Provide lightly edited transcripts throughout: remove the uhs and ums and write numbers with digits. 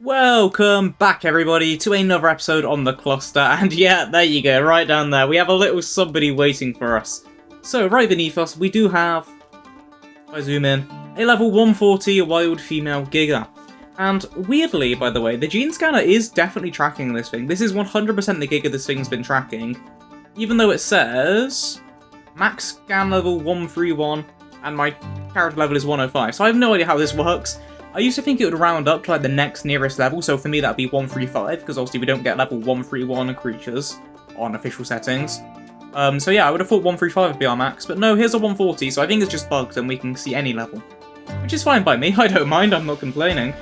Welcome back, everybody, to another episode on the cluster, and yeah, there you go, right down there, we have a little somebody waiting for us. So, right beneath us, we do have, if I zoom in, a level 140 wild female GIGA. And weirdly, by the way, the gene scanner is definitely tracking this thing. This is 100% the GIGA this thing's been tracking, even though it says max scan level 131, and my character level is 105, so I have no idea how this works. I used to think it would round up to like the next nearest level, so for me that'd be 135, because obviously we don't get level 131 creatures on official settings. So yeah, I would have thought 135 would be our max, but no, here's a 140, so I think it's just bugged and we can see any level. Which is fine by me, I don't mind, I'm not complaining.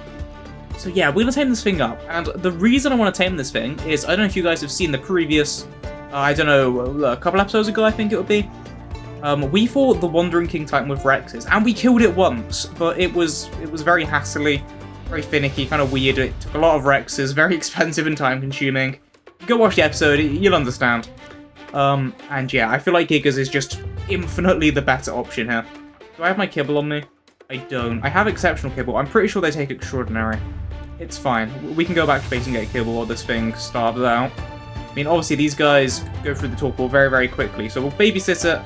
So yeah, we're gonna tame this thing up, and the reason I want to tame this thing is, I don't know if you guys have seen the previous, I don't know, a couple episodes ago I think it would be. We fought the Wandering King Titan with Rexes, and we killed it once, but it was very hassly, very finicky, kind of weird. It took a lot of Rexes, very expensive and time-consuming. Go watch the episode, you'll understand. And yeah, I feel like Gigas is just infinitely the better option here. Do I have my kibble on me? I don't. I have exceptional kibble. I'm pretty sure they take extraordinary. It's fine. We can go back to base and get kibble while this thing starves out. I mean, obviously these guys go through the torpor very, very quickly, so we'll babysit it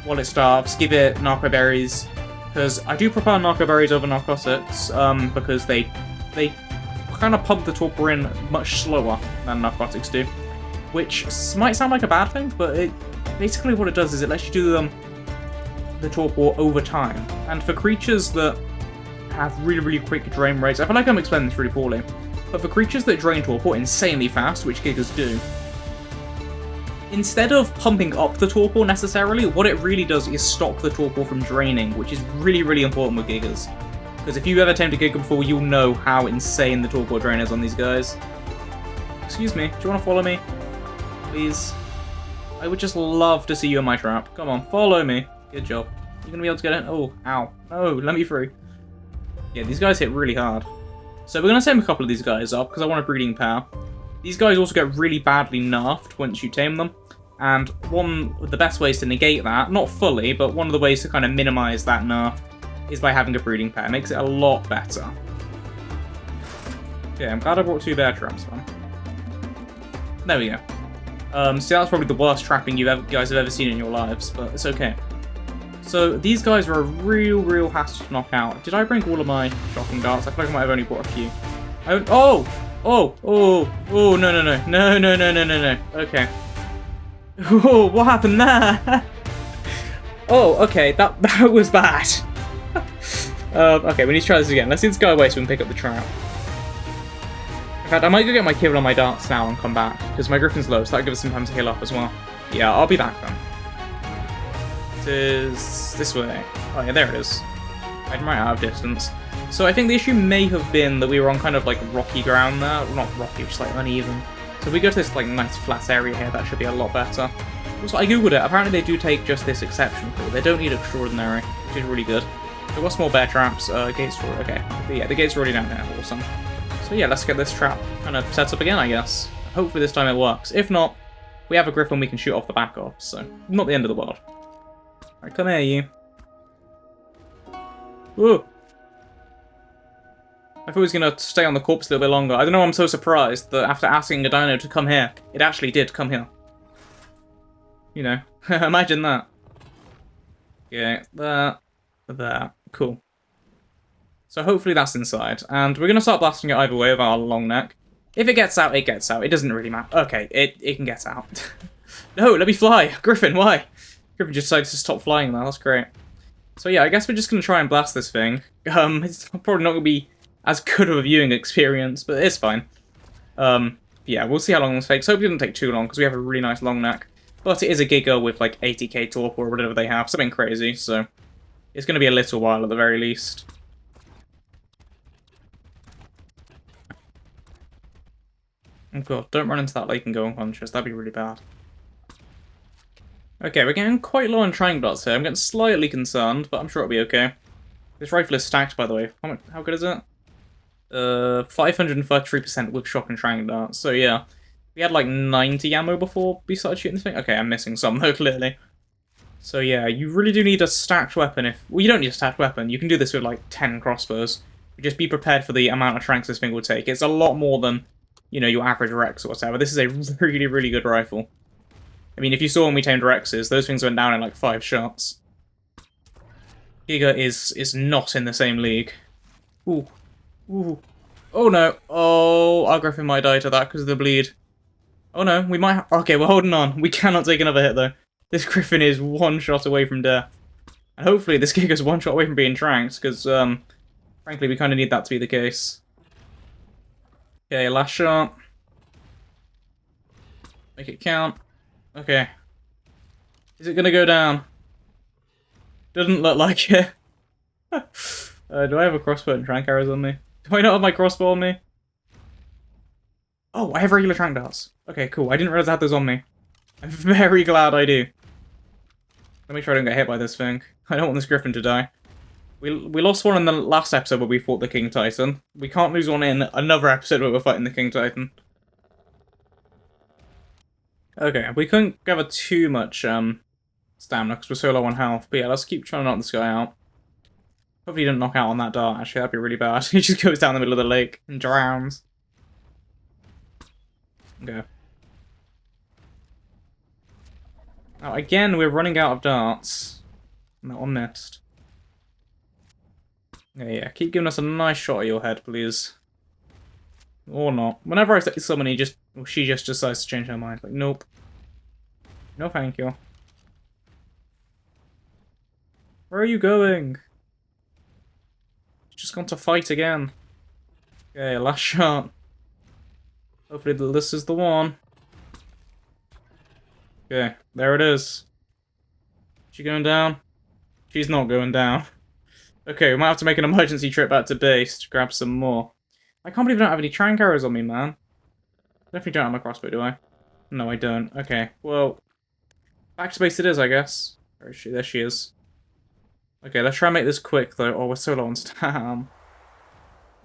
while it starves, give it narco berries, because I do prefer narco berries over narcotics, because they kind of pump the torpor in much slower than narcotics do, which might sound like a bad thing, but basically what it does is it lets you do the torpor over time, and for creatures that have really, really quick drain rates, I feel like I'm explaining this really poorly, but for creatures that drain torpor insanely fast, which Gigas do, instead of pumping up the torpor necessarily, what it really does is stop the torpor from draining, which is really, really important with Gigas. Because if you ever tamed a Giga before, you'll know how insane the torpor drain is on these guys. Excuse me, do you want to follow me? Please? I would just love to see you in my trap. Come on, follow me. Good job. You're going to be able to get in? Oh, ow. No, let me through. Yeah, these guys hit really hard. So we're going to tame a couple of these guys up, because I want a breeding pair. These guys also get really badly nerfed once you tame them, and one of the best ways to negate that, not fully, but one of the ways to kind of minimize that nerf, is by having a breeding pair. It makes it a lot better. Okay, I'm glad I brought 2 bear traps, man. There we go. So that's probably the worst trapping you guys have ever seen in your lives, but it's okay. So these guys are a real hassle to knock out. Did I bring all of my shocking darts? I feel like I might have only brought a few. No. Okay. Oh, what happened there? Oh, okay, that was bad. Okay, we need to try this again. Let's see this guy away so we can pick up the trap. In fact, I might go get my kibble on my darts now and come back, because my griffin's low, so that'll give us some time to heal up as well. Yeah, I'll be back then. It is this way. Oh yeah, there it is. I'm right out of distance. So I think the issue may have been that we were on kind of like rocky ground there. Well, not rocky, just like uneven. So if we go to this like nice flat area here, that should be a lot better. Also, I googled it. Apparently they do take just this exception for it. They don't need extraordinary, which is really good. There was more bear traps. Gates are okay. But yeah, the gates are already down there. Awesome. So yeah, let's get this trap kind of set up again, I guess. Hopefully this time it works. If not, we have a griffin we can shoot off the back of, so not the end of the world. Alright, come here, you. Whoa. I thought he was going to stay on the corpse a little bit longer. I don't know, I'm so surprised that after asking a dino to come here, it actually did come here. You know, imagine that. Yeah, there. Cool. So hopefully that's inside, and we're going to start blasting it either way with our long neck. If it gets out, it gets out. It doesn't really matter. Okay, it can get out. No, let me fly! Griffin, why? Griffin just decided to stop flying now, that's great. So yeah, I guess we're just going to try and blast this thing. It's probably not going to be as good of a viewing experience, but it's fine. Yeah, we'll see how long this takes. Hope it doesn't take too long, because we have a really nice long neck. But it is a Giga with like 80k torpor or whatever they have, something crazy, so it's going to be a little while at the very least. Oh god, don't run into that lake and go unconscious, that'd be really bad. Okay, we're getting quite low on triangle dots here. I'm getting slightly concerned, but I'm sure it'll be okay. This rifle is stacked, by the way. How good is it? 533% with shock and triangle darts. So yeah, we had like 90 ammo before we started shooting this thing. Okay, I'm missing some though, clearly. So yeah, you really do need a stacked weapon. Well, you don't need a stacked weapon. You can do this with like 10 crossbows. Just be prepared for the amount of tranks this thing will take. It's a lot more than, you know, your average Rex or whatever. This is a really, really good rifle. I mean, if you saw when we tamed Rexes, those things went down in like 5 shots. Giga is not in the same league. Ooh. Ooh. Oh no. Oh, our Griffin might die to that because of the bleed. Oh no, we might... Okay, we're holding on. We cannot take another hit though. This Griffin is 1 shot away from death. And hopefully this Giga's 1 shot away from being tranked, because, frankly, we kind of need that to be the case. Okay, last shot. Make it count. Okay. Is it gonna go down? Doesn't look like it. Do I have a crossbow and trank arrows on me? Do I not have my crossbow on me? Oh, I have regular trank darts. Okay, cool. I didn't realize I had those on me. I'm very glad I do. Let me try to get hit by this thing. I don't want this Griffin to die. We lost one in the last episode where we fought the King Titan. We can't lose one in another episode where we're fighting the King Titan. Okay, we couldn't gather too much stamina because we're so low on health. But yeah, let's keep trying to knock this guy out. Hopefully he didn't knock out on that dart, actually. That'd be really bad. He just goes down the middle of the lake and drowns. Okay. Now, again, we're running out of darts. And that one missed. Yeah, keep giving us a nice shot at your head, please. Or not. Whenever I say someone, she just decides to change her mind. Like, nope. No thank you. Where are you going? Just gone to fight again. Okay, last shot. Hopefully this is the one. Okay, there it is. She going down? She's not going down. Okay, we might have to make an emergency trip back to base to grab some more. I can't believe I don't have any trank arrows on me, man. Definitely don't have my crossbow, do I? No, I don't. Okay, well, back to base it is, I guess. Where is she? There she is. Okay, let's try and make this quick, though. Oh, we're so low on stam.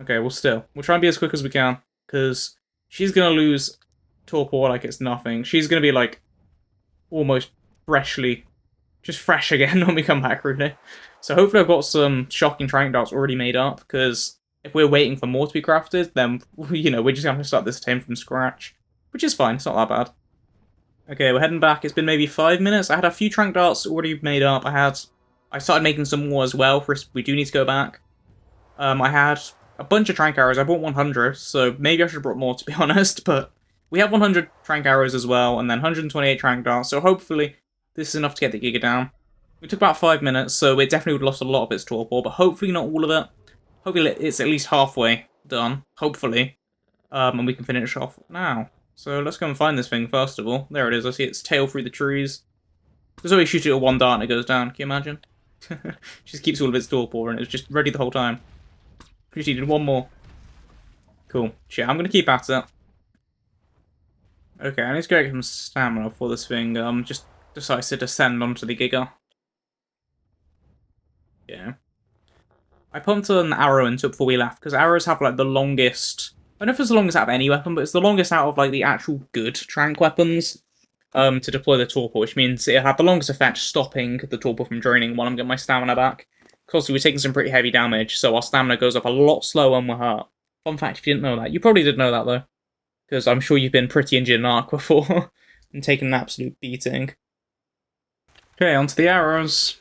Okay, well, still. We'll try and be as quick as we can, because she's going to lose torpor like it's nothing. She's going to be, like, almost freshly... just fresh again when we come back, really. So hopefully I've got some shocking trank darts already made up, because if we're waiting for more to be crafted, then, you know, we're just going to have to start this tame from scratch. Which is fine, it's not that bad. Okay, we're heading back. It's been maybe 5 minutes. I had a few trank darts already made up. I started making some more as well, for we do need to go back. I had a bunch of trank arrows. I bought 100, so maybe I should have brought more, to be honest, but we have 100 trank arrows as well, and then 128 trank darts, so hopefully this is enough to get the Giga down. It took about 5 minutes, so it definitely would have lost a lot of its torpor, but hopefully not all of it. Hopefully it's at least halfway done, hopefully. And we can finish off now. So let's go and find this thing first of all. There it is, I see its tail through the trees. There's always shoot it at one dart and it goes down, can you imagine? Just keeps all of its torpor and it's just ready the whole time. Just needed one more. Cool. Yeah, I'm going to keep at it. Okay, I need to go get some stamina for this thing. Just decides to descend onto the Giga. Yeah. I pumped an arrow into it before we left, because arrows have, like, the longest... I don't know if it's the longest out of any weapon, but it's the longest out of, like, the actual good trank weapons to deploy the torpor, which means it'll have the longest effect stopping the torpor from draining while I'm getting my stamina back. Because we're taking some pretty heavy damage, so our stamina goes up a lot slower when we're hurt. Fun fact, if you didn't know that. You probably did know that, though. Because I'm sure you've been pretty injured in ARK before and taken an absolute beating. Okay, onto the arrows.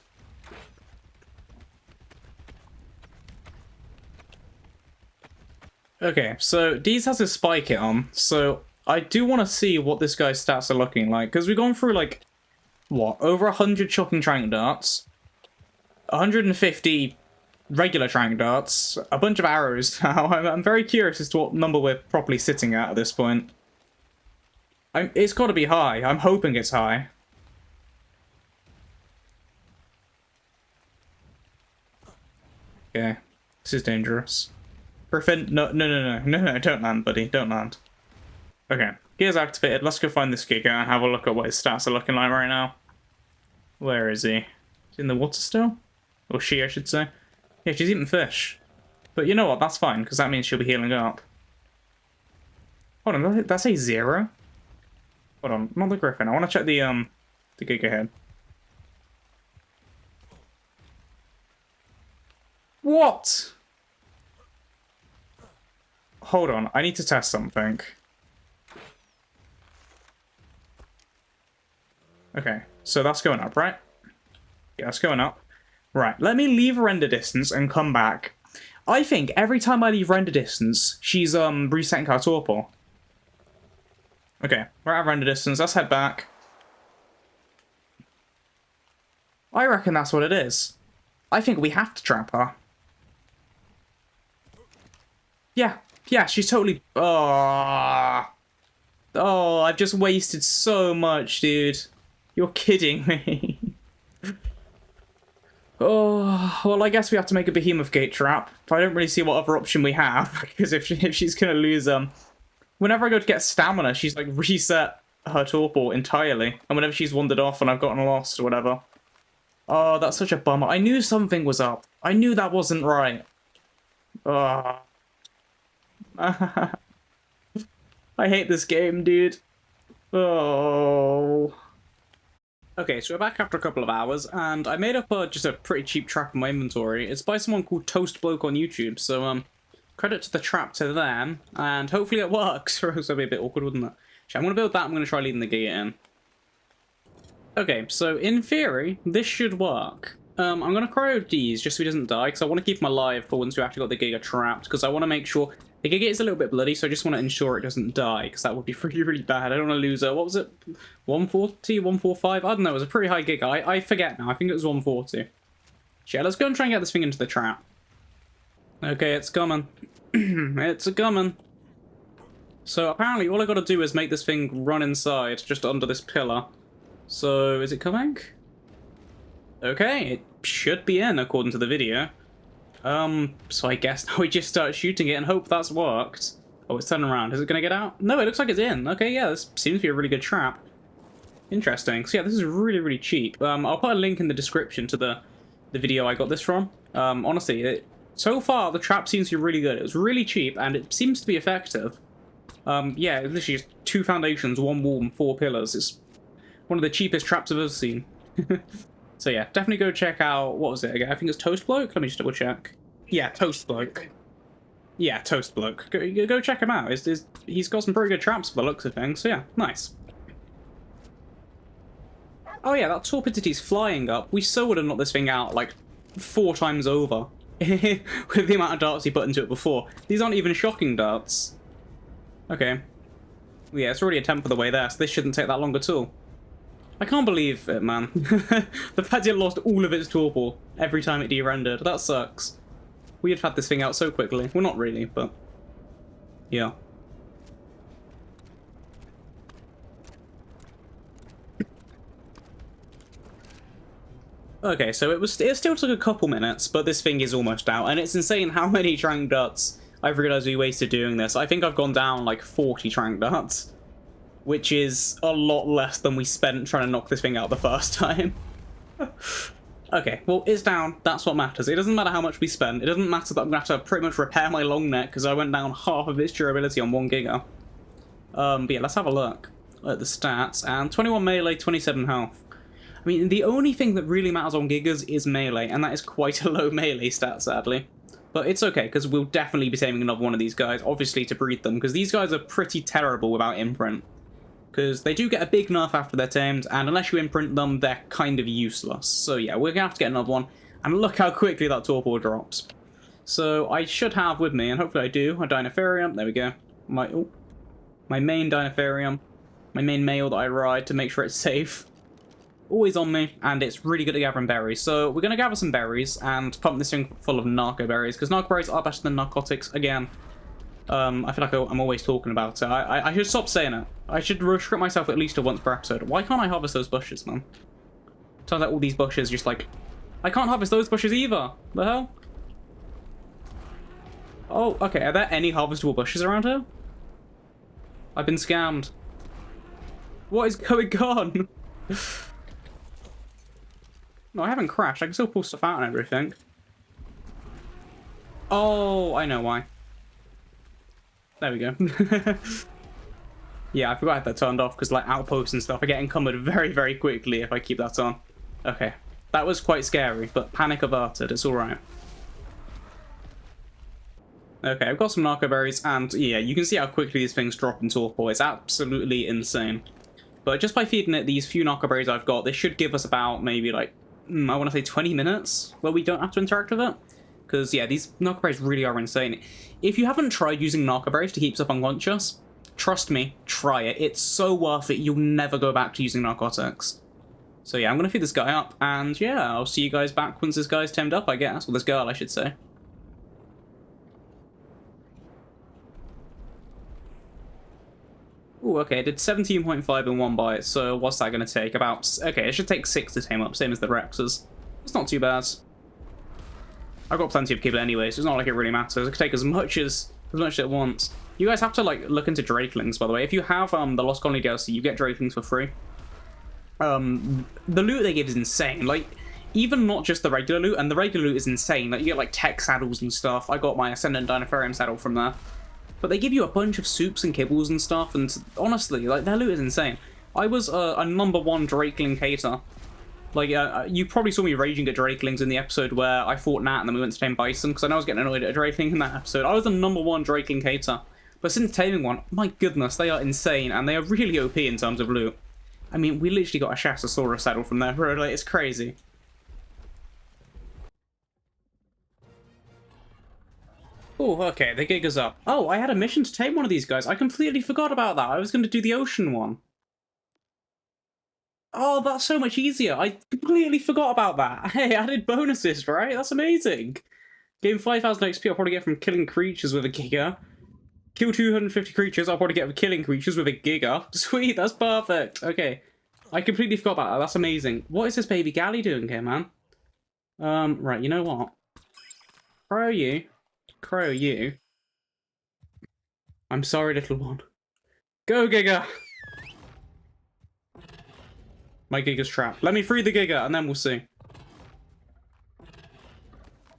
Okay, so Deez has his spy kit on, so I do want to see what this guy's stats are looking like, because we've gone through, like, what, over 100 shocking trank darts, 150 regular trank darts, a bunch of arrows now. I'm very curious as to what number we're properly sitting at this point. It's got to be high. I'm hoping it's high. Okay, this is dangerous. Griffin, no, don't land, buddy, don't land. Okay, gear's activated. Let's go find this Giga and have a look at what his stats are looking like right now. Where is he? Is he in the water still? Or she, I should say. Yeah, she's eating fish. But you know what, that's fine, because that means she'll be healing up. Hold on, that's a 0? Hold on, not the Griffin. I want to check the Giga head. What? hold on. I need to test something. Okay, so that's going up, right? Yeah, that's going up. Right, let me leave render distance and come back. I think every time I leave render distance, she's resetting her torpor. Okay, we're at render distance. Let's head back. I reckon that's what it is. I think we have to trap her. Yeah, she's totally... Oh, I've just wasted so much, dude. You're kidding me. Oh, well, I guess we have to make a behemoth gate trap. I don't really see what other option we have, because if she's gonna lose, whenever I go to get stamina, she's, like, reset her torpor entirely. And whenever she's wandered off and I've gotten lost or whatever. Oh, that's such a bummer. I knew something was up. I knew that wasn't right. Oh. I hate this game, dude. Oh. Okay, so we're back after a couple of hours, and I made up just a pretty cheap trap in my inventory. It's by someone called Toast Bloke on YouTube, so credit to the trap to them, and hopefully it works, or else it'll be a bit awkward, wouldn't it? So I'm going to build that, I'm going to try leading the gate in. Okay, so in theory, this should work. I'm going to cryo these just so he doesn't die, because I want to keep him alive for once we actually got the GIGA trapped, because I want to make sure... The GIGA is a little bit bloody, so I just want to ensure it doesn't die, because that would be really, really bad. I don't want to lose, what was it? 140? 145? I don't know, it was a pretty high GIGA. I forget now, I think it was 140. Yeah, let's go and try and get this thing into the trap. Okay, it's coming. It's a-coming. So apparently all I got to do is make this thing run inside, just under this pillar. So, is it coming? Okay, it should be in, according to the video. So I guess now we just start shooting it and hope that's worked. Oh, it's turning around. Is it going to get out? No, it looks like it's in. Okay, yeah, this seems to be a really good trap. Interesting. So yeah, this is really, really cheap. I'll put a link in the description to the video I got this from. Honestly, so far the trap seems to be really good. It was really cheap and it seems to be effective. Yeah, it's literally just 2 foundations, 1 wall and 4 pillars. It's one of the cheapest traps I've ever seen. So yeah, definitely go check out, what was it again? I think it's Toast Bloke? Let me just double check. Yeah, Toast Bloke. Yeah, Toast Bloke. Go check him out. He's got some pretty good traps for the looks of things, so yeah, nice. Oh yeah, that torpidity's flying up. We so would have knocked this thing out like 4 times over. With the amount of darts he put into it before. These aren't even shocking darts. Okay. Yeah, it's already a tenth of the way there, so this shouldn't take that long at all. I can't believe it, man. The fact it lost all of its torpor every time it de-rendered. That sucks. We'd have had this thing out so quickly. Well, not really, but... yeah. Okay, so it still took a couple minutes, but this thing is almost out, and it's insane how many trank darts I've realised we wasted doing this. I think I've gone down like 40 trank darts. Which is a lot less than we spent trying to knock this thing out the first time. Okay, well, it's down. That's what matters. It doesn't matter how much we spend. It doesn't matter that I'm going to have to pretty much repair my long neck because I went down half of its durability on 1 GIGA. But yeah, let's have a look at the stats. And 21 melee, 27 health. I mean, the only thing that really matters on Gigas is melee, and that is quite a low melee stat, sadly. But it's okay, because we'll definitely be taming another one of these guys, obviously to breed them, because these guys are pretty terrible without imprint. Because they do get a big nerf after they're tamed, and unless you imprint them, they're kind of useless. So yeah, we're going to have to get another one, and look how quickly that torpor drops. So I should have with me, and hopefully I do, a Dinotherium. There we go. My main Dinotherium. My main male that I ride to make sure it's safe. Always on me, and it's really good at gathering berries. So we're going to gather some berries, and pump this thing full of narco berries, because narco berries are better than narcotics, again. I feel like I'm always talking about it. I should stop saying it. I should restrict myself at least to once per episode. Why can't I harvest those bushes, man? Turns out all these bushes just like... I can't harvest those bushes either! The hell? Oh, okay. Are there any harvestable bushes around here? I've been scammed. What is going on? No, I haven't crashed. I can still pull stuff out and everything. Oh, I know why. There we go. Yeah, I forgot I had that turned off because like outposts and stuff I get encumbered very, very quickly if I keep that on. Okay. That was quite scary, but panic averted. It's alright. Okay, I've got some narco berries, and yeah, you can see how quickly these things drop in torpor. It's absolutely insane. But just by feeding it these few narco berries I've got, this should give us about maybe like, I want to say 20 minutes where we don't have to interact with it. Because yeah, these narco berries really are insane. If you haven't tried using narco berries to keep stuff unconscious, trust me, try it. It's so worth it. You'll never go back to using narcotics. So yeah, I'm going to feed this guy up, and yeah, I'll see you guys back once this guy's tamed up, I guess. Or this girl, I should say. Ooh, okay, I did 17.5 in one bite, so what's that going to take? About... Okay, it should take 6 to tame up, same as the Rexes. It's not too bad. I've got plenty of kibble anyway, so it's not like it really matters. It could take as much as it wants. You guys have to, like, look into Drakelings, by the way. If you have the Lost Colony DLC, you get Drakelings for free. The loot they give is insane. Like, even not just the regular loot, and the regular loot is insane. Like, you get, like, tech saddles and stuff. I got my Ascendant Dinotherium saddle from there. But they give you a bunch of soups and kibbles and stuff, and honestly, like, their loot is insane. I was a #1 Drakeling hater. Like, you probably saw me raging at Drakelings in the episode where I fought Nat and then we went to tame Bison, because I know I was getting annoyed at a Drakeling in that episode. I was the #1 Drakeling hater. But since taming one, my goodness, they are insane, and they are really OP in terms of loot. I mean, we literally got a Shasasaurus saddle from there, bro. Like, it's crazy. Oh, okay, the Giga's up. Oh, I had a mission to tame one of these guys. I completely forgot about that. I was going to do the ocean one. Oh, that's so much easier. I completely forgot about that. Hey, added bonuses, right? That's amazing. Gain 5,000 XP I'll probably get from killing creatures with a Giga. Kill 250 creatures I'll probably get from killing creatures with a Giga. Sweet, that's perfect. Okay. I completely forgot about that. That's amazing. What is this baby galley doing here, man? Right, you know what? Crow you. Crow you. I'm sorry, little one. Go, Giga! My Giga's trapped. Let me free the Giga, and then we'll see.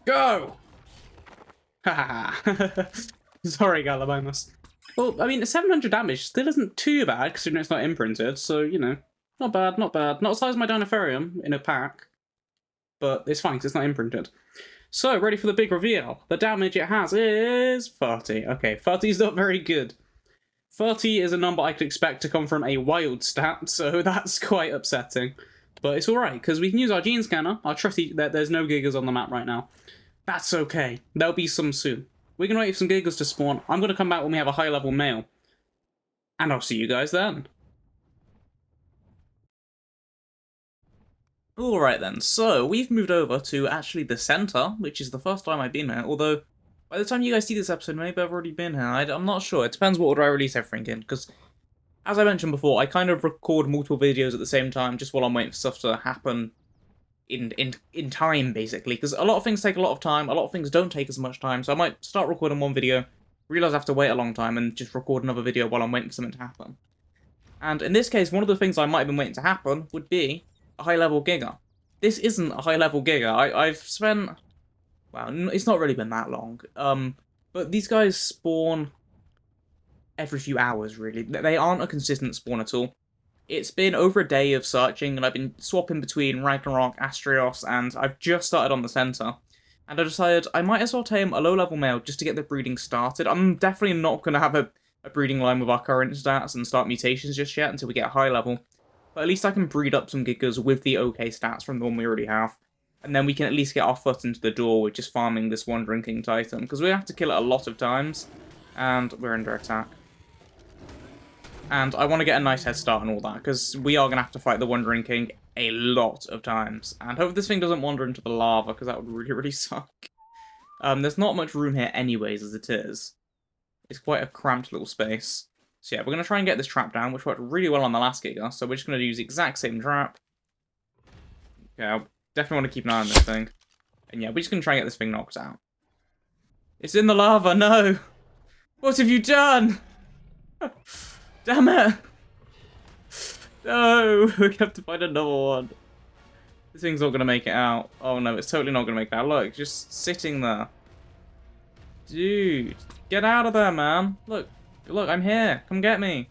Go! Haha. Sorry, Galabamus. Well, I mean, 700 damage still isn't too bad, considering it's not imprinted, so, you know. Not bad, not bad. Not as high as my Dinotherium in a pack, but it's fine, because it's not imprinted. So, ready for the big reveal. The damage it has is 30. Okay, 30 is not very good. 30 is a number I could expect to come from a wild stat, so that's quite upsetting. But it's alright, because we can use our gene scanner. Our trusty... There's no Gigas on the map right now. That's okay. There'll be some soon. We can wait for some Gigas to spawn. I'm going to come back when we have a high-level male. And I'll see you guys then. Alright then, so we've moved over to actually the centre, which is the first time I've been here, although by the time you guys see this episode, maybe I've already been here. I'm not sure. It depends what order I release everything in, because as I mentioned before, I kind of record multiple videos at the same time just while I'm waiting for stuff to happen in time, basically, because a lot of things take a lot of time, a lot of things don't take as much time, so I might start recording one video, realise I have to wait a long time, and just record another video while I'm waiting for something to happen. And in this case, one of the things I might have been waiting to happen would be a high-level Giga. This isn't a high-level Giga. I've spent... Well, it's not really been that long. But these guys spawn every few hours, really. They aren't a consistent spawn at all. It's been over a day of searching, and I've been swapping between Ragnarok, Astrios, and I've just started on the centre. And I decided I might as well tame a low-level male just to get the breeding started. I'm definitely not going to have a breeding line with our current stats and start mutations just yet until we get high level. But at least I can breed up some Gigas with the okay stats from the one we already have. And then we can at least get our foot into the door with just farming this Wandering King Titan. Because we have to kill it a lot of times. And we're under attack. And I want to get a nice head start on all that. Because we are going to have to fight the Wandering King a lot of times. And hope this thing doesn't wander into the lava. Because that would really, really suck. There's not much room here anyways as it is. It's quite a cramped little space. So yeah, we're going to try and get this trap down, which worked really well on the last Giga. So we're just going to use the exact same trap. Okay, I definitely want to keep an eye on this thing. And yeah, we're just going to try and get this thing knocked out. It's in the lava, no! What have you done? Damn it! No, we have to find another one. This thing's not going to make it out. Oh no, it's totally not going to make it out. Look, just sitting there. Dude, get out of there, man. Look, I'm here. Come get me.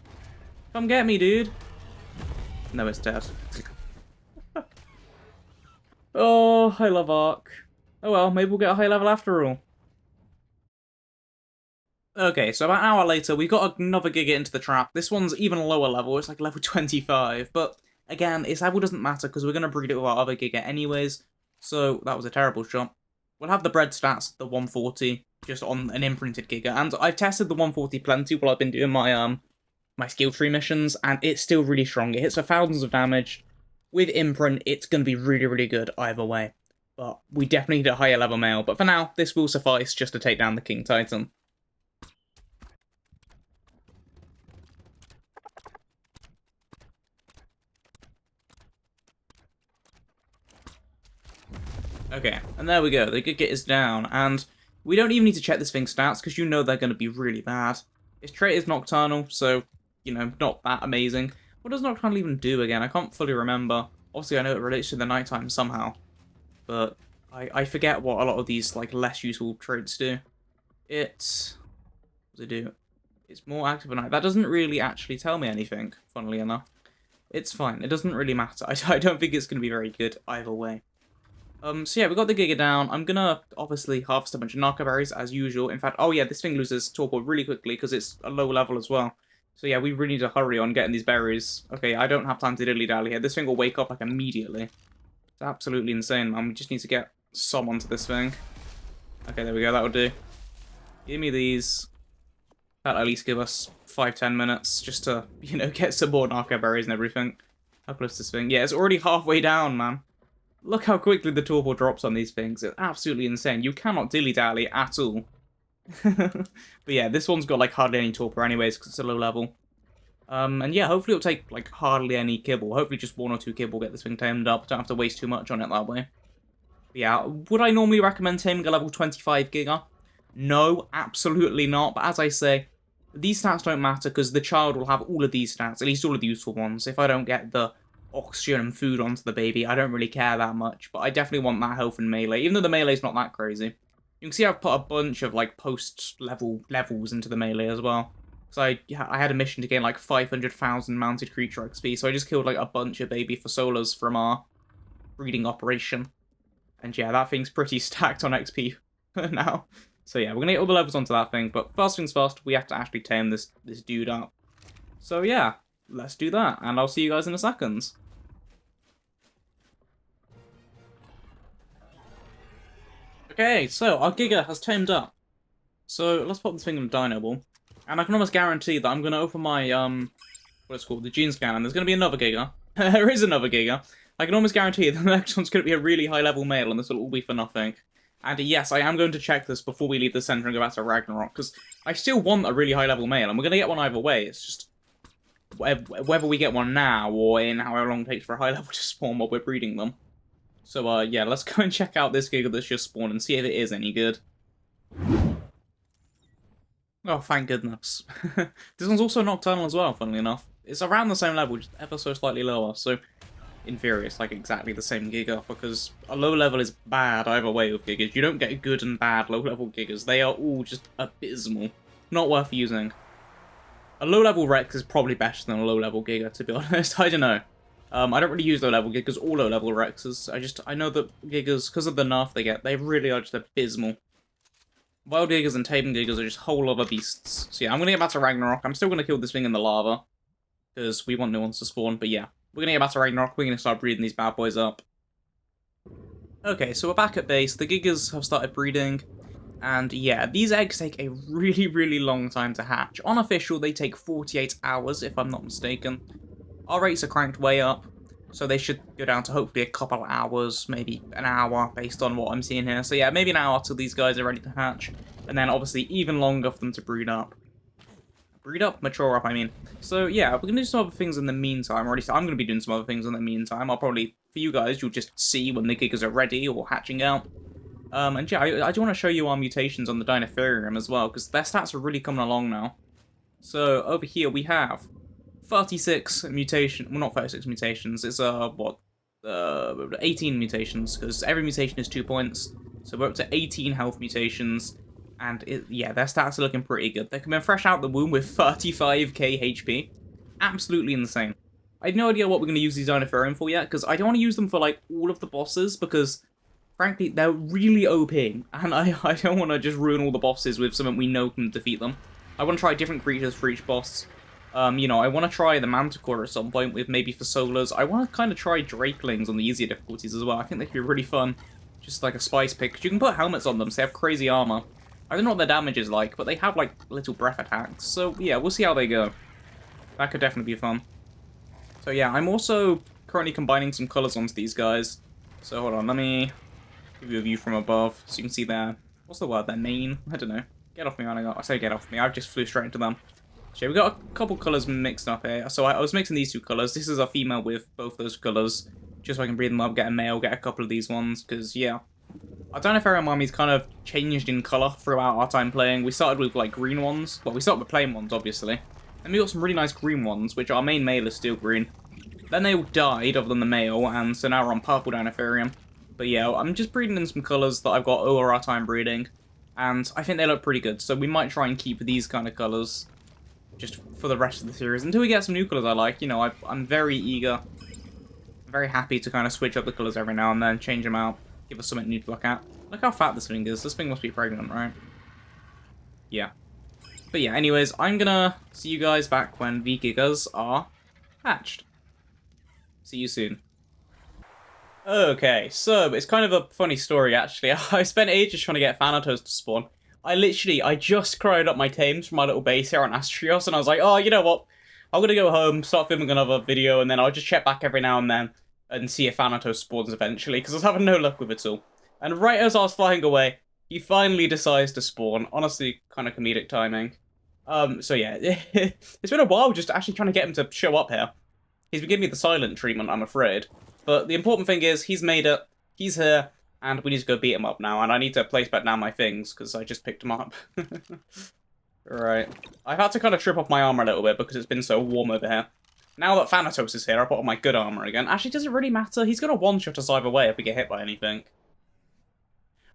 Come get me, dude. No, it's dead. Oh, I love ARK. Oh well, maybe we'll get a high level after all. Okay, so about an hour later, we got another Giga into the trap. This one's even lower level, it's like level 25, but again, its level doesn't matter because we're going to breed it with our other Giga anyways, so that was a terrible shot. We'll have the bread stats, the 140, just on an imprinted Giga, and I've tested the 140 plenty while I've been doing my skill tree missions, and it's still really strong. It hits for thousands of damage. With imprint, it's going to be really, really good either way. But we definitely need a higher level male, but for now, this will suffice just to take down the King Titan. Okay, and there we go, the Giga is down, and we don't even need to check this thing's stats, because you know they're going to be really bad. Its trait is Nocturnal, so, you know, not that amazing. What does Nocturnal even do again? I can't fully remember. Obviously, I know it relates to the nighttime somehow, but I forget what a lot of these, like, less useful traits do. What does it do? It's more active at night. That doesn't really actually tell me anything, funnily enough. It's fine, it doesn't really matter. I don't think it's going to be very good either way. So yeah, we got the Giga down. I'm gonna, obviously, harvest a bunch of Narco berries, as usual. In fact, oh yeah, this thing loses torpor really quickly, because it's a low level as well. So yeah, we really need to hurry on getting these berries. Okay, I don't have time to dilly-dally here. This thing will wake up, like, immediately. It's absolutely insane, man. We just need to get some onto this thing. Okay, there we go, that'll do. Give me these. That'll at least give us 5-10 minutes, just to, you know, get some more Narco berries and everything. How close is this thing? Yeah, it's already halfway down, man. Look how quickly the torpor drops on these things. It's absolutely insane. You cannot dilly-dally at all. But yeah, this one's got like hardly any torpor anyways, because it's a low level. And yeah, hopefully it'll take like hardly any kibble. Hopefully just 1 or 2 kibble get this thing tamed up. Don't have to waste too much on it that way. But yeah, would I normally recommend taming a level 25 Giga? No, absolutely not. But as I say, these stats don't matter because the child will have all of these stats, at least all of the useful ones. If I don't get the oxygen and food onto the baby, I don't really care that much, but I definitely want that health in melee, even though the melee's not that crazy. You can see I've put a bunch of, like, post-levels into the melee as well. So I had a mission to gain, like, 500,000 mounted creature XP, so I just killed, like, a bunch of baby Fasolas from our breeding operation. And yeah, that thing's pretty stacked on XP now. So yeah, we're gonna get all the levels onto that thing, but first things first, we have to actually tame this dude up. So yeah, let's do that, and I'll see you guys in a second. Okay, so our Giga has tamed up. So let's pop this thing in the dino ball. And I can almost guarantee that I'm going to open my, what it's called, the gene scan, and there's going to be another Giga. There is another Giga. I can almost guarantee that the next one's going to be a really high level male, and this will all be for nothing. And yes, I am going to check this before we leave the center and go back to Ragnarok, because I still want a really high level male, and we're going to get one either way. It's just whether we get one now, or in however long it takes for a high level to spawn while we're breeding them. So, yeah, let's go and check out this Giga that's just spawned and see if it is any good. Oh, thank goodness. This one's also Nocturnal as well, funnily enough. It's around the same level, just ever so slightly lower, so in theory it's like exactly the same Giga, because a low level is bad either way with Gigas. You don't get good and bad low level Gigas. They are all just abysmal. Not worth using. A low level Rex is probably better than a low level Giga, to be honest. I don't know. I don't really use low-level Gigas or low-level Rexes. I know that Gigas, because of the nerf they get, they really are just abysmal. Wild Gigas and Tamed Gigas are just whole other beasts. So yeah, I'm going to get back to Ragnarok. I'm still going to kill this thing in the lava, because we want new ones to spawn. But yeah, we're going to get back to Ragnarok. We're going to start breeding these bad boys up. Okay, so we're back at base. The Gigas have started breeding. And yeah, these eggs take a really, really long time to hatch. On official, they take 48 hours, if I'm not mistaken. Our rates are cranked way up, so they should go down to hopefully a couple of hours, maybe an hour, based on what I'm seeing here. So yeah, maybe an hour till these guys are ready to hatch, and then obviously even longer for them to breed up. Breed up? Mature up, I mean. So yeah, we're going to do some other things in the meantime, or at least I'm going to be doing some other things in the meantime. I'll probably, for you guys, you'll just see when the Gigas are ready or hatching out. And yeah, I do want to show you our mutations on the Dinotherium as well, because their stats are really coming along now. So over here we have 36 mutation, well not 36 mutations, it's 18 mutations, because every mutation is 2 points, so we're up to 18 health mutations, and yeah, their stats are looking pretty good. They're coming fresh out the womb with 35k HP, absolutely insane. I have no idea what we're going to use these Dinotherium for yet, because I don't want to use them for like all of the bosses, because frankly, they're really OP, and I don't want to just ruin all the bosses with something we know can defeat them. I want to try different creatures for each boss. You know, I want to try the Manticore at some point with maybe for solos. I want to kind of try Drakelings on the easier difficulties as well. I think they could be really fun. Just like a spice pick, because you can put helmets on them, so they have crazy armor. I don't know what their damage is like, but they have, like, little breath attacks. So, yeah, we'll see how they go. That could definitely be fun. So, yeah, I'm also currently combining some colors onto these guys. So, hold on, let me give you a view from above, so you can see their... What's the word? Their mane? I don't know. Get off me, I say get off me. I just flew straight into them. So, we got a couple colors mixed up here. So, I was mixing these two colors. This is a female with both those colors. Just so I can breed them up, get a male, get a couple of these ones, because, yeah. Our Dinotherium army's kind of changed in colour throughout our time playing. We started with, like, green ones. Well, we started with plain ones, obviously. Then we got some really nice green ones, which our main male is still green. Then they all died, other than the male, and so now we're on purple Dinotherium. But yeah, I'm just breeding in some colours that I've got over our time breeding. And I think they look pretty good, so we might try and keep these kind of colours just for the rest of the series. Until we get some new colours I like, you know, I'm very eager. Very happy to kind of switch up the colours every now and then, change them out, give us something new to look at. Look how fat this thing is. This thing must be pregnant, right? Yeah. But yeah, anyways, I'm gonna see you guys back when the Gigas are hatched. See you soon. Okay, so it's kind of a funny story, actually. I spent ages trying to get Thanatos to spawn. I just cried up my tames from my little base here on Astrios, and I was like, oh, you know what? I'm gonna go home, start filming another video, and then I'll just check back every now and then and see if Thanatos spawns eventually, because I was having no luck with it all. And right as I was flying away, he finally decides to spawn. Honestly, kind of comedic timing. So yeah, it's been a while just actually trying to get him to show up here. He's been giving me the silent treatment, I'm afraid. But the important thing is, he's made it, he's here, and we need to go beat him up now, and I need to place back down my things, because I just picked him up. Right. I've had to kind of trip off my armor a little bit because it's been so warm over here. Now that Thanatos is here, I put on my good armor again. Actually, does it really matter? He's going to one-shot us either way if we get hit by anything.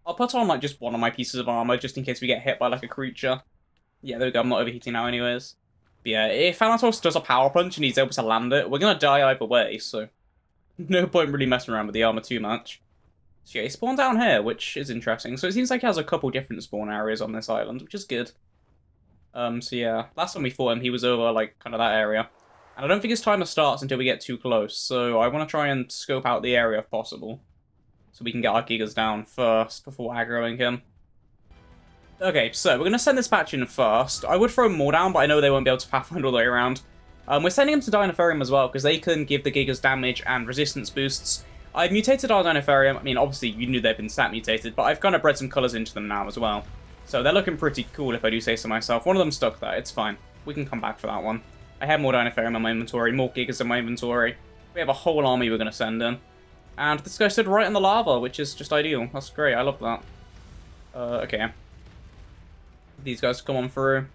I'll put on, like, just one of my pieces of armor just in case we get hit by, like, a creature. Yeah, there we go. I'm not overheating now anyways. But yeah, if Thanatos does a power punch and he's able to land it, we're going to die either way, so... No point really messing around with the armor too much. So yeah, he spawned down here, which is interesting. So it seems like he has a couple different spawn areas on this island, which is good. So yeah, last time we fought him, he was over, like, kind of that area. And I don't think his timer starts until we get too close, so I want to try and scope out the area if possible. So we can get our Gigas down first before aggroing him. Okay, so we're going to send this patch in first. I would throw more down, but I know they won't be able to pathfind all the way around. We're sending him to Dinotherium as well, because they can give the Gigas damage and resistance boosts. I've mutated our Dinotherium. I mean, obviously, you knew they've been stat mutated, but I've kind of bred some colours into them now as well. So they're looking pretty cool, if I do say so myself. One of them stuck there. It's fine. We can come back for that one. I have more Dinotherium in my inventory, more Gigas in my inventory. We have a whole army we're going to send in. And this guy stood right in the lava, which is just ideal. That's great. I love that. Okay. These guys come on through.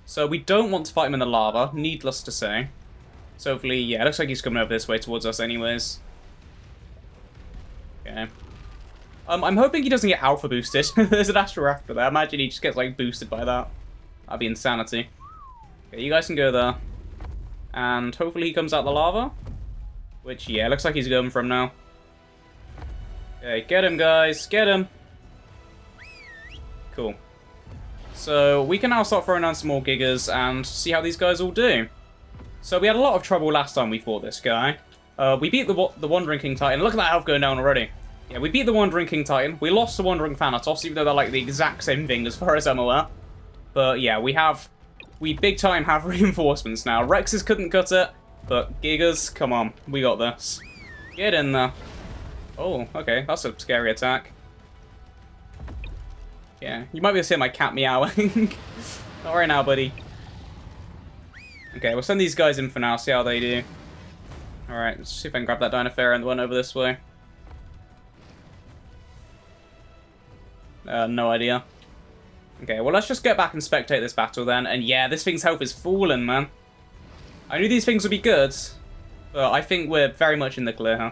So we don't want to fight him in the lava, needless to say. So hopefully, yeah, it looks like he's coming over this way towards us anyways. Okay. I'm hoping he doesn't get alpha boosted. There's an Astro after that. Imagine he just gets, like, boosted by that. That'd be insanity. Okay, you guys can go there. And hopefully he comes out the lava. Which, yeah, looks like he's going from now. Okay, get him, guys. Get him. Cool. So, we can now start throwing down some more Gigas and see how these guys all do. So, we had a lot of trouble last time we fought this guy. We beat the Wandering King Titan. Look at that health going down already. Yeah, we beat the Wandering King Titan. We lost the Wandering Thanatos, even though they're like the exact same thing as far as I'm aware. But yeah, we big time have reinforcements now. Rexes couldn't cut it, but Gigas, come on, we got this. Get in there. Oh, okay, that's a scary attack. Yeah, you might be able to hear my cat meowing. Not right now, buddy. Okay, we'll send these guys in for now, see how they do. Alright, let's see if I can grab that Dinotherium and the one over this way. No idea. Okay, well, let's just get back and spectate this battle then. And yeah, this thing's health is falling, man. I knew these things would be good, but I think we're very much in the clear, huh?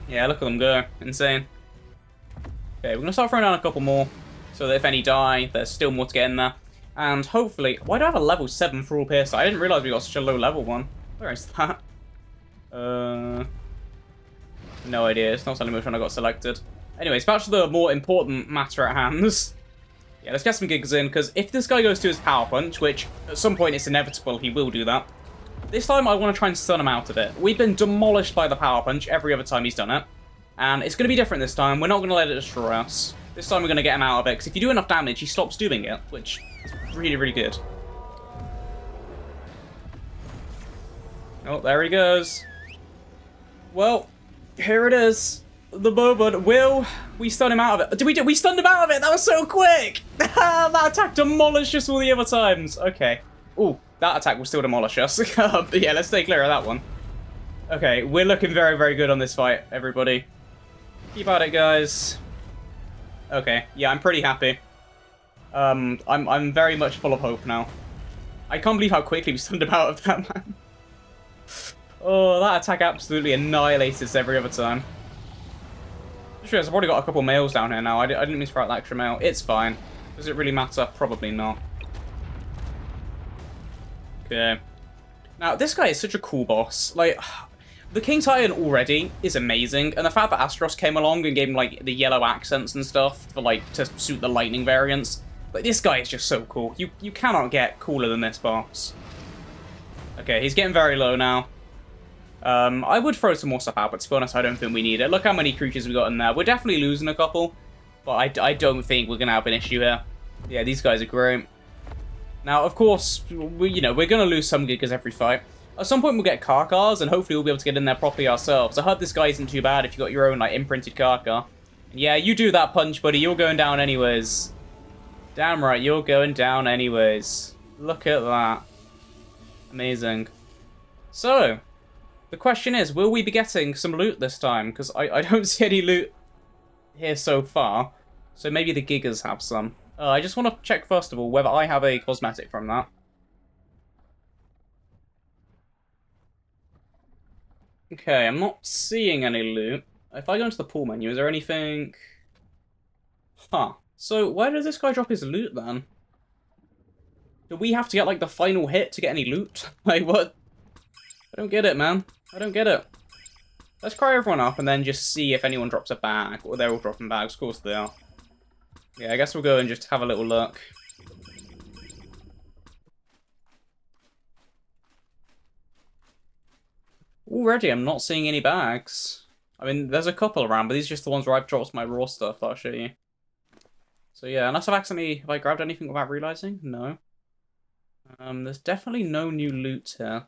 Yeah, look at them go. Insane. Okay, we're going to start throwing down a couple more, so that if any die, there's still more to get in there. And hopefully... Why do I have a level 7 for all piercer? I didn't realise we got such a low level one. Where is that? No idea. It's not telling me which one I got selected. Anyways, back to the more important matter at hand. Yeah, let's get some gigs in, because if this guy goes to his power punch, which at some point it's inevitable he will do that, this time I want to try and stun him out of it. We've been demolished by the power punch every other time he's done it, and it's going to be different this time. We're not going to let it destroy us. This time we're going to get him out of it, because if you do enough damage, he stops doing it, which is really, really good. Oh, there he goes. Well, here it is. The moment. Will we stun him out of it? We stunned him out of it! That was so quick! That attack demolished us all the other times. Okay. Ooh, that attack will still demolish us. But yeah, let's stay clear of that one. Okay, we're looking very, very good on this fight, everybody. Keep at it, guys. Okay, yeah, I'm pretty happy. I'm very much full of hope now. I can't believe how quickly we stunned him out of that, man. Oh, that attack absolutely annihilates us every other time. Sure, I've already got a couple males down here now. I didn't mean to throw out the extra mail. It's fine. Does it really matter? Probably not. Okay. Now, this guy is such a cool boss. Like, the King Titan already is amazing, and the fact that Astros came along and gave him, like, the yellow accents and stuff for, like, to suit the lightning variants. But this guy is just so cool. You cannot get cooler than this boss. Okay, he's getting very low now. I would throw some more stuff out, but to be honest, I don't think we need it. Look how many creatures we got in there. We're definitely losing a couple, but I don't think we're going to have an issue here. Yeah, these guys are great. Now, of course, we're going to lose some gigas every fight. At some point, we'll get car cars, and hopefully we'll be able to get in there properly ourselves. I heard this guy isn't too bad if you got your own, like, imprinted car. Yeah, you do that punch, buddy. You're going down anyways. Damn right, you're going down anyways. Look at that. Amazing. So, the question is, will we be getting some loot this time? Because I don't see any loot here so far. So maybe the Gigas have some. I just want to check, first of all, whether I have a cosmetic from that. Okay, I'm not seeing any loot. If I go into the pool menu, is there anything... Huh. So where does this guy drop his loot, then? Do we have to get, like, the final hit to get any loot? Like, what? I don't get it, man. I don't get it. Let's cry everyone up and then just see if anyone drops a bag. Or they're all dropping bags. Of course they are. Yeah, I guess we'll go and just have a little look. Already, I'm not seeing any bags. I mean, there's a couple around, but these are just the ones where I've dropped my raw stuff that I'll show you. So yeah, unless have I grabbed anything without realizing? No. There's definitely no new loot here.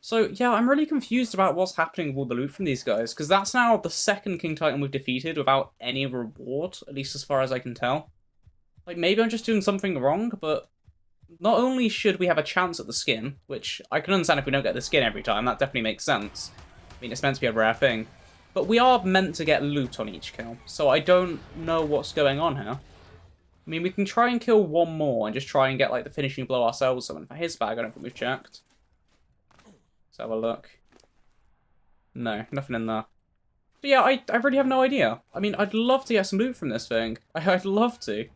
So, yeah, I'm really confused about what's happening with all the loot from these guys, because that's now the second King Titan we've defeated without any reward, at least as far as I can tell. Like, maybe I'm just doing something wrong, but not only should we have a chance at the skin, which I can understand if we don't get the skin every time, that definitely makes sense. I mean, it's meant to be a rare thing. But we are meant to get loot on each kill, so I don't know what's going on here. I mean, we can try and kill one more and just try and get, like, the finishing blow ourselves. So for his bag, I don't think we've checked. Let's have a look. No, nothing in there. But yeah, I really have no idea. I mean, I'd love to get some loot from this thing. I'd love to.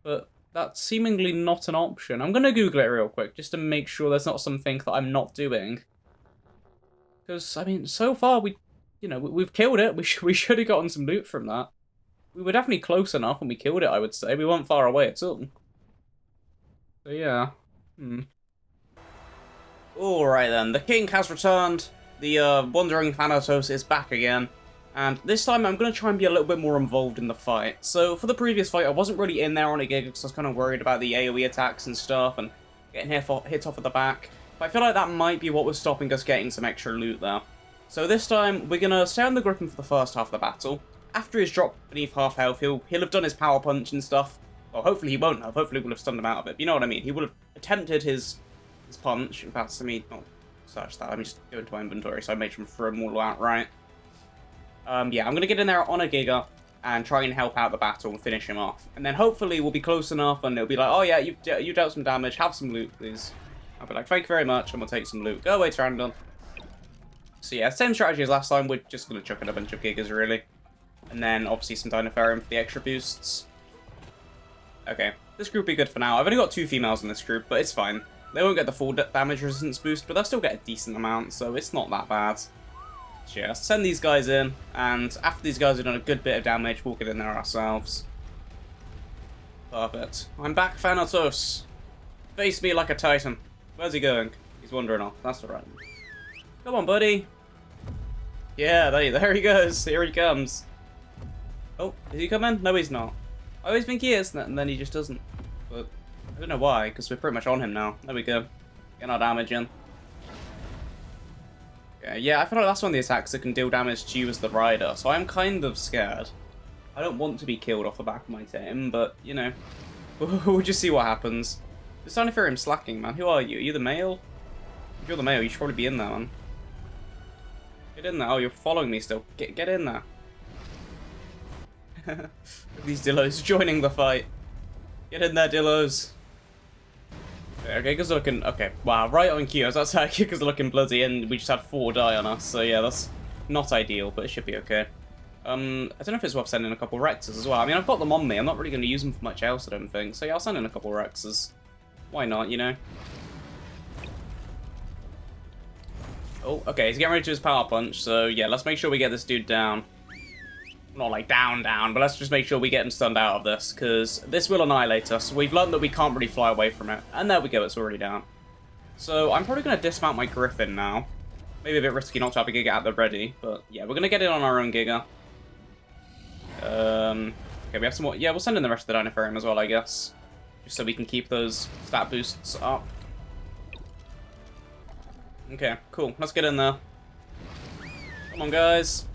But that's seemingly not an option. I'm going to Google it real quick, just to make sure there's not something that I'm not doing. Because, I mean, so far, we've killed it. We should have gotten some loot from that. We were definitely close enough when we killed it, I would say. We weren't far away at all. So yeah. Alright then, the king has returned. The Wandering Thanatos is back again. And this time I'm going to try and be a little bit more involved in the fight. So for the previous fight, I wasn't really in there on a Giga because I was kind of worried about the AoE attacks and stuff and getting hit off at the back. But I feel like that might be what was stopping us getting some extra loot there. So this time, we're going to stay on the Griffin for the first half of the battle. After he's dropped beneath half health, he'll have done his power punch and stuff. Well, hopefully he won't have. Hopefully we'll have stunned him out of it. But you know what I mean? He would have attempted his punch. In fact, let me not search that. Let me just go into my inventory so I make sure I'm throw them all out right. Yeah, I'm going to get in there on a Giga and try and help out the battle and finish him off. And then hopefully we'll be close enough and it'll be like, oh yeah, you dealt some damage. Have some loot, please. I'll be like, thank you very much, and we'll take some loot. Go away, Pteranodon. So yeah, same strategy as last time. We're just going to chuck in a bunch of Gigas, really. And then, obviously, some Dinotherium for the extra boosts. Okay, this group will be good for now. I've only got 2 females in this group, but it's fine. They won't get the full damage resistance boost, but they'll still get a decent amount, so it's not that bad. Let's Yeah, send these guys in, and after these guys have done a good bit of damage, we'll get in there ourselves. Perfect. I'm back, Thanatos. Face me like a titan. Where's he going? He's wandering off. That's alright. Come on, buddy. Yeah, there he goes. Here he comes. Oh, is he coming? No, he's not. I always think he is, and then he just doesn't. But I don't know why, because we're pretty much on him now. There we go. Getting our damage in. Yeah, I feel like that's one of the attacks that can deal damage to you as the rider, so I'm kind of scared. I don't want to be killed off the back of my team, but, you know, we'll just see what happens. It's starting to fear him slacking, man. Who are you? Are you the male? If you're the male, you should probably be in there, man. Get in there. Oh, you're following me still. Get in there. These Dillos joining the fight. Get in there, Dillos. Okay, Giga's looking... Okay, wow, right on cue. That's how Giga's looking bloody, and we just had 4 die on us. So yeah, that's not ideal, but it should be okay. I don't know if it's worth sending a couple Rexes as well. I mean, I've got them on me. I'm not really going to use them for much else, I don't think. So yeah, I'll send in a couple Rexes. Why not, you know? Oh, okay, he's getting ready to do his power punch. So yeah, let's make sure we get this dude down. Not like down, but let's just make sure we get him stunned out of this, because this will annihilate us. We've learned that we can't really fly away from it. And there we go, it's already down. So I'm probably going to dismount my Griffin now. Maybe a bit risky not to have a Giga at the ready, but yeah, we're going to get it on our own Giga. Okay, we have some more. Yeah, we'll send in the rest of the Dinotherium as well, I guess. Just so we can keep those stat boosts up. Okay, cool. Let's get in there. Come on, guys.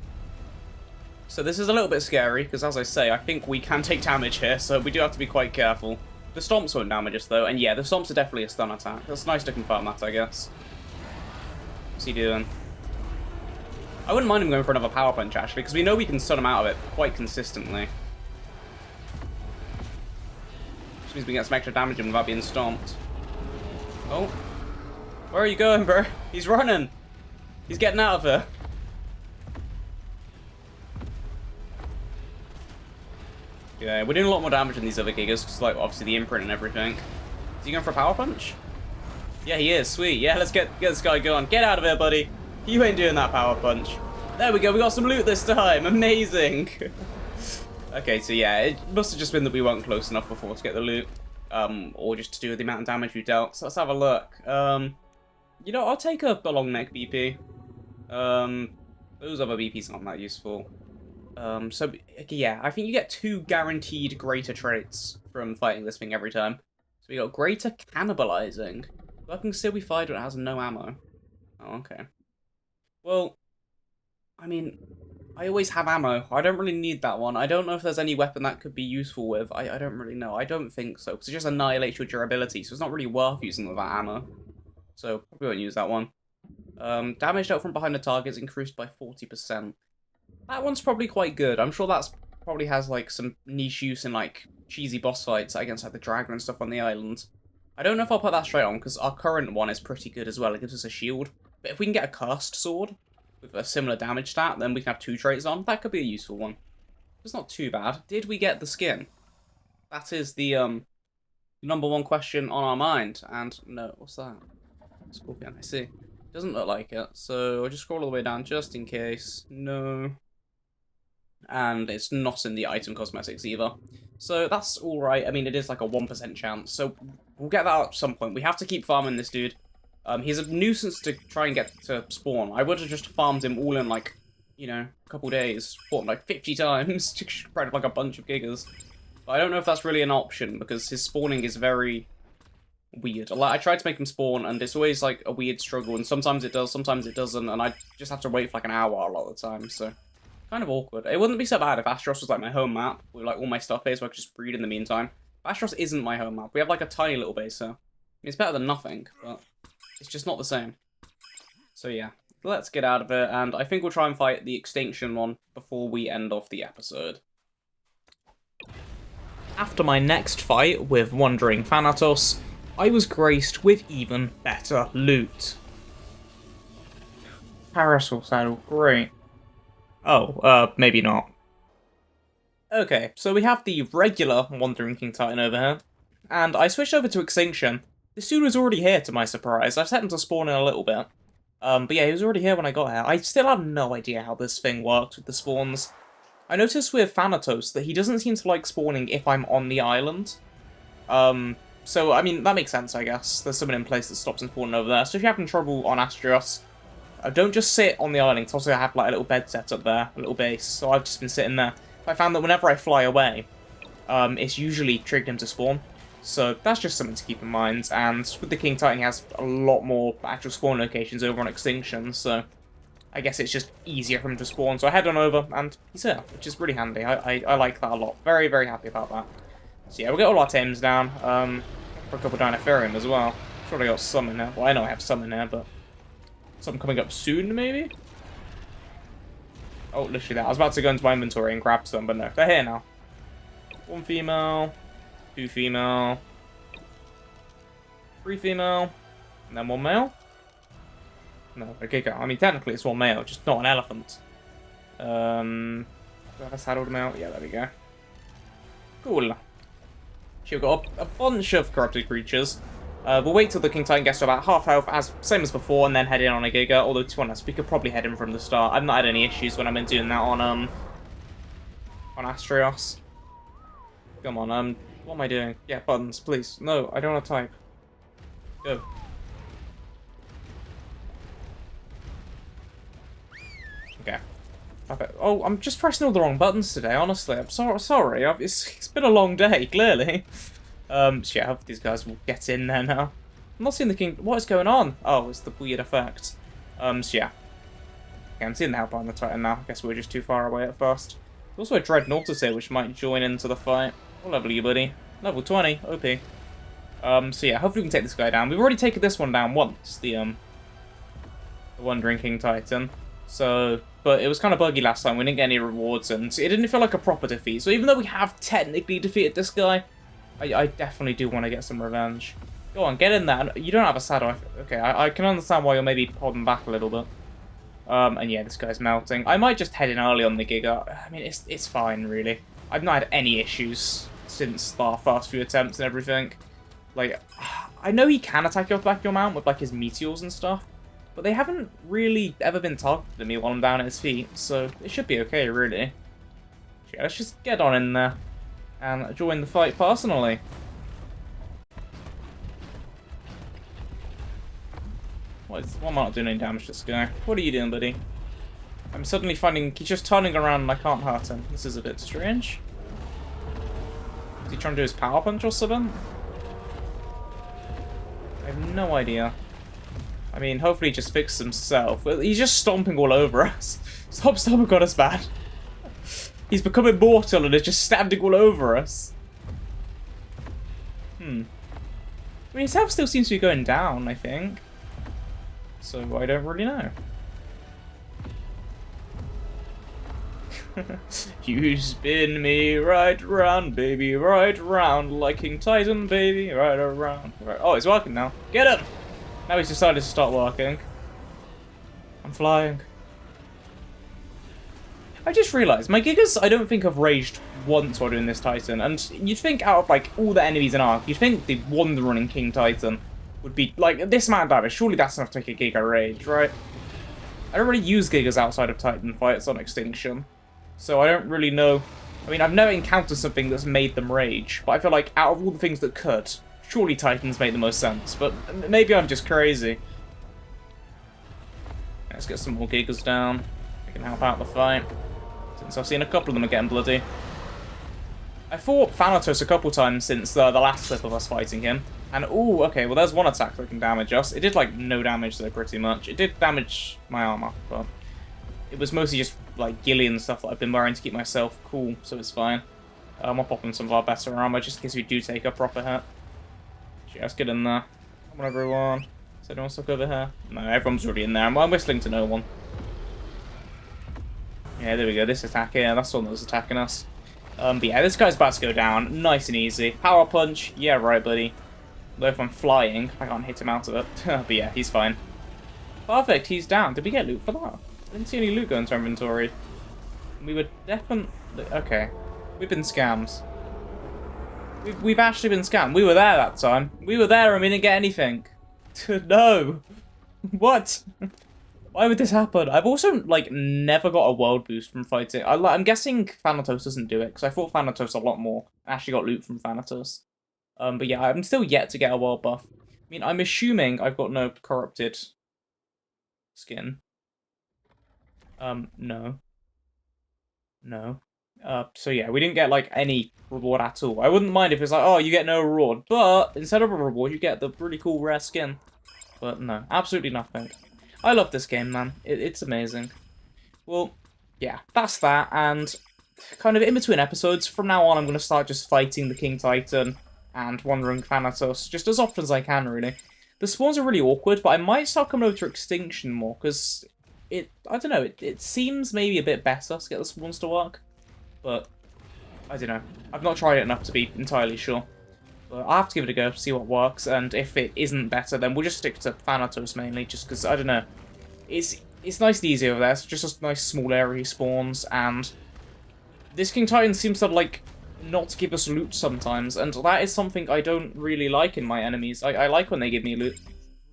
So this is a little bit scary, because as I say, I think we can take damage here, so we do have to be quite careful. The Stomps won't damage us, though, and yeah, the Stomps are definitely a stun attack. That's nice to confirm that, I guess. What's he doing? I wouldn't mind him going for another Power Punch, actually, because we know we can stun him out of it quite consistently. Which means we can get some extra damage in without being stomped. Oh. Where are you going, bro? He's running! He's getting out of here. Yeah, we're doing a lot more damage than these other Gigas, because, like, obviously the imprint and everything. Is he going for a Power Punch? Yeah, he is. Sweet. Yeah, let's get this guy going. Get out of here, buddy. You ain't doing that Power Punch. There we go. We got some loot this time. Amazing. Okay, so yeah, it must have just been that we weren't close enough before to get the loot. Or just to do with the amount of damage we dealt. So let's have a look. You know, I'll take a long neck BP. Those other BPs aren't that useful. So, yeah, I think you get 2 guaranteed greater traits from fighting this thing every time. So we got greater cannibalizing. Weapon can still be fired when it has no ammo. Oh, okay. Well, I mean, I always have ammo. I don't really need that one. I don't know if there's any weapon that could be useful with. I don't really know. I don't think so, because it just annihilates your durability, so it's not really worth using without ammo. So, probably won't use that one. Damage dealt from behind the target is increased by 40%. That one's probably quite good. I'm sure that's probably has, like, some niche use in, like, cheesy boss fights against, like, the dragon and stuff on the island. I don't know if I'll put that straight on, because our current one is pretty good as well. It gives us a shield. But if we can get a cursed sword with a similar damage stat, then we can have 2 traits on. That could be a useful one. It's not too bad. Did we get the skin? That is the, #1 question on our mind. And, no, what's that? Scorpion, I see. Doesn't look like it, so I'll just scroll all the way down just in case. No. And it's not in the item cosmetics either. So that's alright. I mean, it is like a 1% chance, so we'll get that at some point. We have to keep farming this dude. He's a nuisance to try and get to spawn. I would have just farmed him all in, like, you know, a couple days. Fought him like 50 times to spread like a bunch of gigas. But I don't know if that's really an option, because his spawning is very weird. Like, I tried to make him spawn, and it's always like a weird struggle, and sometimes it does, sometimes it doesn't, and I just have to wait for like an hour a lot of the time, so kind of awkward. It wouldn't be so bad if Astros was like my home map, with like all my stuff here, so I could just breed in the meantime. But Astros isn't my home map. We have like a tiny little base here. I mean, it's better than nothing, but it's just not the same. So yeah, let's get out of it, and I think we'll try and fight the extinction one before we end off the episode. After my next fight with Wandering Thanatos, I was graced with even better loot. Parasol saddle, great. Oh, maybe not. Okay, so we have the regular Wandering King Titan over here, and I switched over to Extinction. This dude was already here, to my surprise. I've set him to spawn in a little bit. But yeah, he was already here when I got here. I still have no idea how this thing works with the spawns. I noticed with Thanatos that he doesn't seem to like spawning if I'm on the island. So, I mean, that makes sense, I guess. There's someone in place that stops him spawning over there. So if you're having trouble on Astrios, don't just sit on the island. Also, I have like a little bed set up there, a little base. So I've just been sitting there. I found that whenever I fly away, it's usually triggered him to spawn. So that's just something to keep in mind. And with the King Titan, he has a lot more actual spawn locations over on Extinction. So I guess it's just easier for him to spawn. So I head on over, and he's here, which is really handy. I like that a lot. Very, very happy about that. So yeah, we'll get all our tames down. For a couple down Ethereum as well. Sure, I got some in there. Well, I know I have some in there, but something coming up soon, maybe? Oh, literally that. I was about to go into my inventory and grab some, but no. They're here now. 1 female, 2 female, 3 female, and then 1 male? No, a GIGA. I mean, technically it's 1 male, just not an elephant. Do I have a saddled male? Yeah, there we go. Cool. We've got a bunch of corrupted creatures. We'll wait till the King Titan gets to about half health, as same as before, and then head in on a GIGA. Although, to be honest, we could probably head in from the start. I've not had any issues when I've been doing that on Astrios. Come on, what am I doing? Yeah, buttons, please. No, I don't want to type. Go. Okay. Okay. Oh, I'm just pressing all the wrong buttons today, honestly. I'm sorry. It's been a long day, clearly. So yeah, I hope these guys will get in there now. I'm not seeing the King... What is going on? Oh, it's the weird effect. So yeah. Okay, I'm seeing the help on the Titan now. I guess we were just too far away at first. There's also a Dreadnoughtus here, which might join into the fight. What level are you, buddy? Level 20. OP. So yeah, hopefully we can take this guy down. We've already taken this one down once. The Wandering King Titan. So... But it was kind of buggy last time. We didn't get any rewards, and it didn't feel like a proper defeat. So even though we have technically defeated this guy, I definitely do want to get some revenge. Go on, get in there. You don't have a saddle. Okay, I can understand why you're maybe holding back a little bit. And yeah, this guy's melting. I might just head in early on the GIGA. I mean, it's fine, really. I've not had any issues since our first few attempts and everything. Like, I know he can attack you off the back of your mount with, like, his meteors and stuff. But they haven't really ever been targeted at me while I'm down at his feet, so it should be okay, really. Yeah, let's just get on in there and join the fight personally. Why am I not doing any damage to this guy? What are you doing, buddy? I'm suddenly finding he's just turning around and I can't hurt him. This is a bit strange. Is he trying to do his power punch or something? I have no idea. I mean, hopefully he just fixed himself. He's just stomping all over us. Stop stomping on us, bad. He's become immortal and is just standing all over us. I mean, his health still seems to be going down, I think. So I don't really know. You spin me right round, baby, right round, like King Titan, baby, right around. Right. Oh, it's working now. Get him! Now he's decided to start working. I'm flying. I just realised, my Gigas I don't think have raged once while doing this Titan, and you'd think out of like all the enemies in ARK, you'd think the Wandering King Titan would be, like, this amount of damage, surely that's enough to make a Giga rage, right? I don't really use Gigas outside of Titan fights on Extinction, so I don't really know. I mean, I've never encountered something that's made them rage, but I feel like out of all the things that could, surely Titans make the most sense, but maybe I'm just crazy. Let's get some more Gigas down. We can help out the fight. Since I've seen a couple of them are getting bloody. I fought Thanatos a couple times since the last clip of us fighting him. And, ooh, okay, well there's one attack that can damage us. It did, like, no damage though, pretty much. It did damage my armor, but it was mostly just, like, ghillie and stuff that I've been wearing to keep myself cool, so it's fine. I'll pop in some of our better armor just in case we do take a proper hit. Yeah, let's get in there. Come on, everyone. Is anyone stuck over here? No, everyone's already in there. I'm whistling to no one. Yeah, there we go. This attack here, that's the one that was attacking us. But yeah, this guy's about to go down. Nice and easy. Power punch. Yeah, right, buddy. Though if I'm flying, I can't hit him out of it. But yeah, he's fine. Perfect, he's down. Did we get loot for that? I didn't see any loot go into our inventory. We were definitely... Okay. We've been scammed. We've actually been scammed. We were there that time. We were there and we didn't get anything. No. What? Why would this happen? I've also, like, never got a world boost from fighting. I'm guessing Thanatos doesn't do it, because I fought Thanatos a lot more. I actually got loot from Thanatos. But yeah, I'm still yet to get a world buff. I mean, I'm assuming I've got no corrupted skin. No. No. So yeah, we didn't get, like, any reward at all. I wouldn't mind if it's like, oh, you get no reward, but instead of a reward, you get the really cool rare skin. But no, absolutely nothing. I love this game, man. It's amazing. Well, yeah, that's that, and kind of in between episodes, from now on I'm going to start just fighting the King Titan and Wandering Thanatos, just as often as I can, really. The spawns are really awkward, but I might start coming over to Extinction more, because I don't know, it seems maybe a bit better to get the spawns to work, but I don't know. I've not tried it enough to be entirely sure. But I'll have to give it a go, see what works, and if it isn't better, then we'll just stick to Thanatos mainly, just because, I don't know, it's nice and easy over there. It's just a nice small area he spawns, and this King Titan seems to, like, not give us loot sometimes, and that is something I don't really like in my enemies. I like when they give me loot.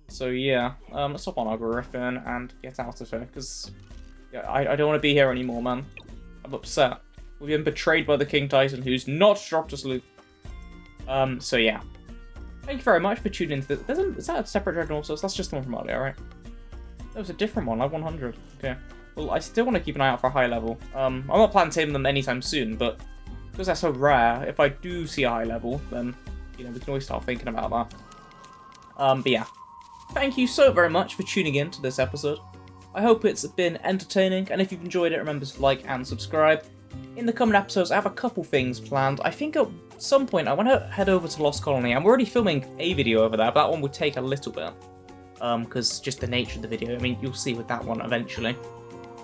So yeah, let's hop on our Griffin and get out of here, because yeah, I don't want to be here anymore, man. I'm upset. We've been betrayed by the King Titan, who's not dropped us loot. So yeah. Thank you very much for tuning into this. Is that a separate Dreadnought source? That's just the one from earlier, right? That was a different one, like 100. Okay. Well, I still want to keep an eye out for a high level. I'm not planning to tame them anytime soon, but because they're so rare, if I do see a high level, then, you know, we can always start thinking about that. But yeah. Thank you so very much for tuning in to this episode. I hope it's been entertaining, and if you've enjoyed it, remember to like and subscribe. In the coming episodes, I have a couple things planned. I think at some point I want to head over to Lost Colony. I'm already filming a video over there, but that one would take a little bit. Because just the nature of the video. I mean, you'll see with that one eventually.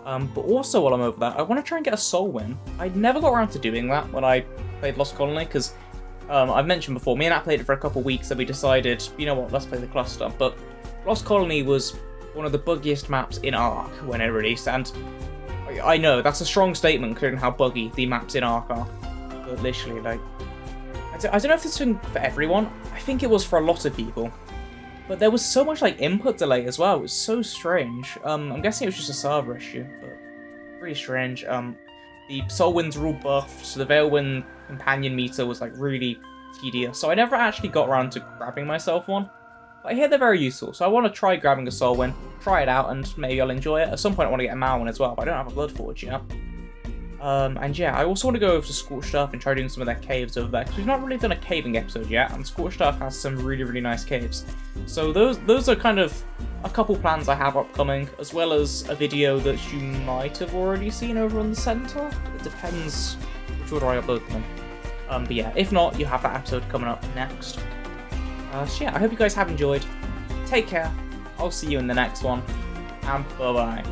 But also while I'm over there, I want to try and get a soul win. I never got around to doing that when I played Lost Colony, because I've mentioned before, me and Nat played it for a couple of weeks and we decided, you know what, let's play the cluster. But Lost Colony was one of the buggiest maps in ARK when it released, and I know, that's a strong statement considering how buggy the maps in ARK are. But literally, like, I don't know if this thing for everyone. I think it was for a lot of people. But there was so much, like, input delay as well. It was so strange. I'm guessing it was just a server issue, but pretty strange. The soul winds were all buffed, so the Veilwind companion meter was, like, really tedious. So I never actually got around to grabbing myself one. But I hear they're very useful, so I want to try grabbing a soul win, try it out, and maybe I'll enjoy it. At some point I want to get a Mal one as well, but I don't have a Blood Forge yet. And yeah, I also want to go over to Scorched Earth and try doing some of their caves over there, because we've not really done a caving episode yet, and Scorched Earth has some really, really nice caves. So those are kind of a couple plans I have upcoming, as well as a video that you might have already seen over in the centre. It depends which order I upload them in. But yeah, if not, you have that episode coming up next. So yeah, I hope you guys have enjoyed. Take care, I'll see you in the next one, and bye-bye.